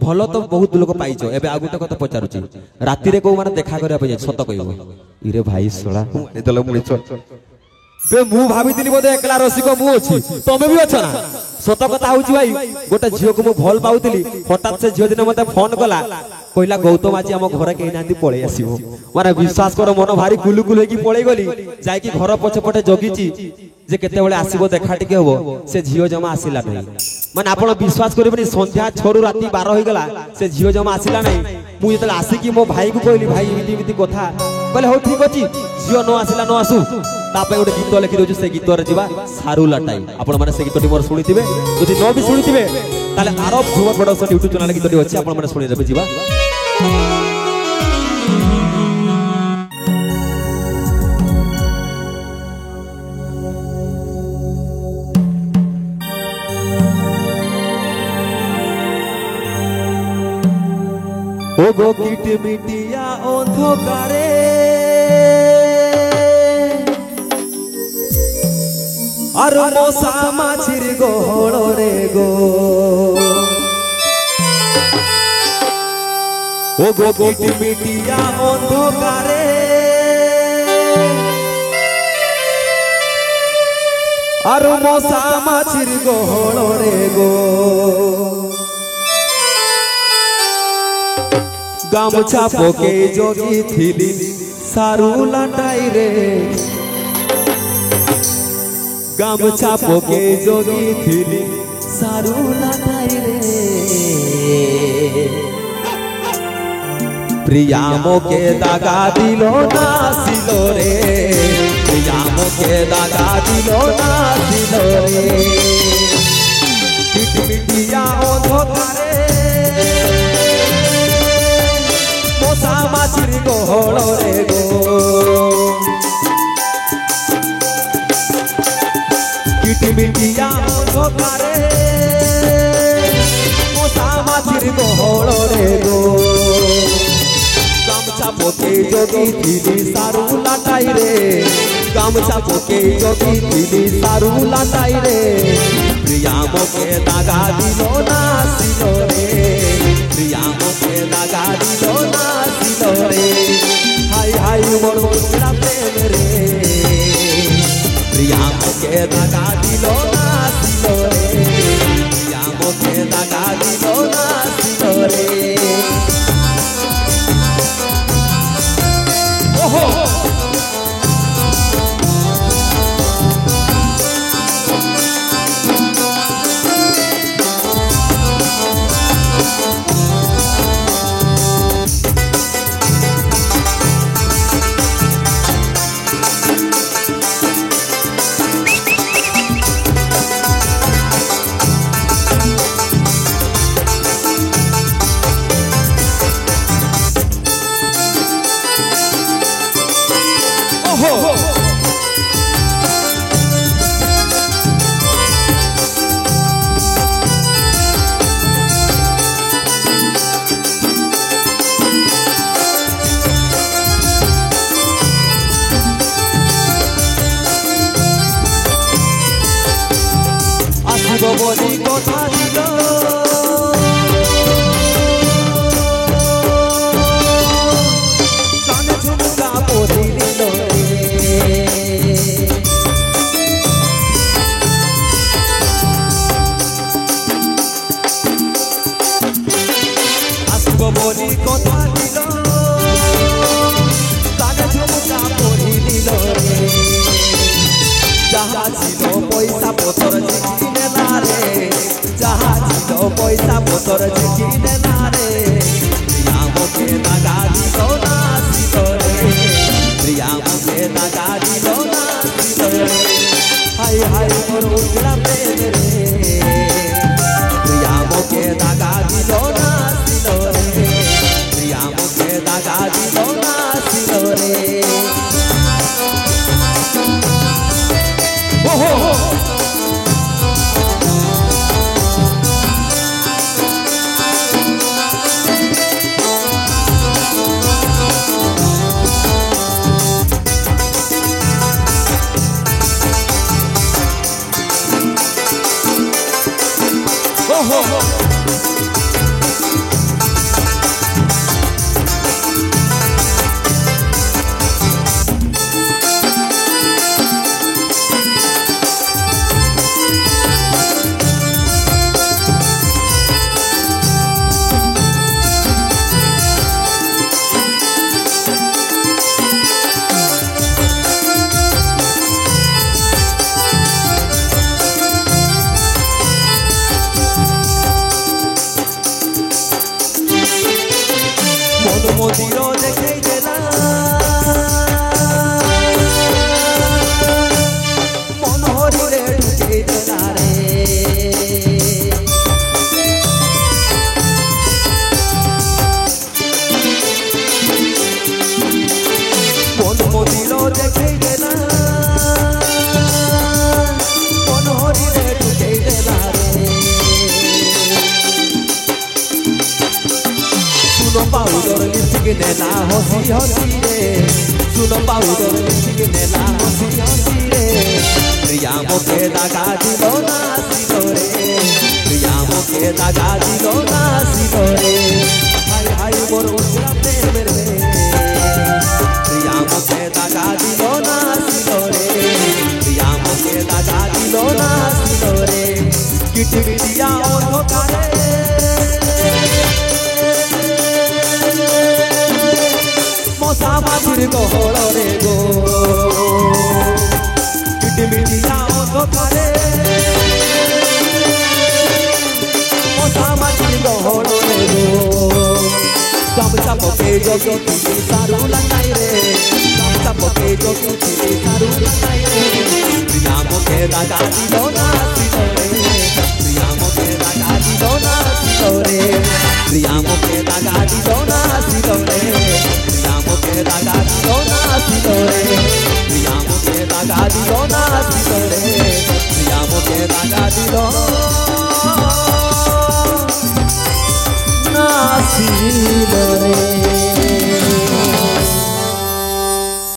भल तो बहुत लोक पाइछ एबे आ गुटे कथा पचारुची राती रे को माने देखा करिया पे सत कहबो इरे भाई सोळा देलो मुनी बे मु भाबितिली बोधे एकला रसिक मु अछि तमे भी अछ ना सत कथा होउची भाई गोटे झियो को मु भल पाउतिली हठात से झियो दिन मते फोन कला कहला गौतम आज हम घर के नांदी पळे आसीबो माने विश्वास करो मन भारी गुलुगुल होकी पळे गली जाय की घर पछे पटे जगीची जे केते बेले आसीबो देखा टिके होबो से झियो जमा आसीला नै माने आपण विश्वास करबनी संध्या 6 राती 12 होई गला से झियो जमा आसीला नै मु जेतले आसी की मो भाई को कहली भाई इमिति इमिति कथा कहले हो ठीक अछि झियो न आसीला न आसु तापे गोटे गीत लिखि दउछु से गीत रे जीवा सारुला टाइम आपण माने से गीतटी मोर सुनिथिबे जदि न भी सुनिथिबे ताले आरब ध्रुव प्रोडक्शन यूट्यूब चैनल गीतटी अछि आपण माने सुनि देबे जीवा ओ गो कीट मिटिया अंधकारे और मशा माछिर गहल रे गो ओ गो कीट मिटिया अंधकारे और मशा माछिर गहल रे गो गामछा पोके जोगी थिली सारू लटाई रे गामछा पोके जोगी थिली सारू लटाई रे प्रिया मोके दागा दिलो नासिलो रे प्रिया मोके दागा दिलो नासिलो रे मिट मिटिया अंधकारे मशा माछिर गहल रे गो किटमिटिया अंधकारे मशा माछिर गहल रे गो गामछा पोके जोगी थिली सारू लाटाई रे गामछा पोके जोगी थिली सारू लाटाई रे प्रिया मोके दागा दिलो नासिलो रे प्रिया मोके दागा दिलो नासिलो रे हाय हाय मोर मुखड़ा प्रेम रे प्रिया मोके दागा दिलो नासिलो रे प्रिया मोके दागा दिलो नासिलो रे ओहो बोली कथा दिल कान झुमका पोरी दिल आसब बोली कथा दिल कान झुमका पोरी दिल जहाँ छिलो पैसा पतर चिठिने नारे जहाँ छिलो पैसा पतर चिठिने नारे प्रिया मोके दागा दिलो नासिलो रे प्रिया मोके दागा दिलो नासिलो रे हाय हाय मोर उजड़ा प्रेम रे प्रिया मोके दागा दिलो नासिलो रे प्रिया मोके दागा दिलो नासिलो रे ओहो सुनो पाउडर लिपस्टिक नेला हसी हसी रे सुनो पाउडर लिपस्टिक नेला हसी हसी रे प्रिया मोके दागा दिलो नासिलो रे प्रिया मोके दागा दिलो नासिलो रे हाय हाय मोर उजला प्रेम रे प्रिया मोके दागा दिलो नासिलो रे प्रिया मोके दागा दिलो नासिलो रे किटी बिटिया ओठोकारे मशा माछिर गहल रे गो किटी बिटिया ओठोकारे मशा माछिर गहल रे गो गामछा पके जगती सारू लगाई रे गामछा पके जगती सारू लगाई रे प्रिया मोके दागा दिलो नासिलो रे प्रिया मोके दागा दिलो नासिलो रे प्रिया मोके दागा दिलो नासिलो रे प्रिया मोके दागा दिलो नासिलो रे प्रिया मोके दागा दिलो नासिलो रे प्रिया मोके दागा दिलो नासिलो रे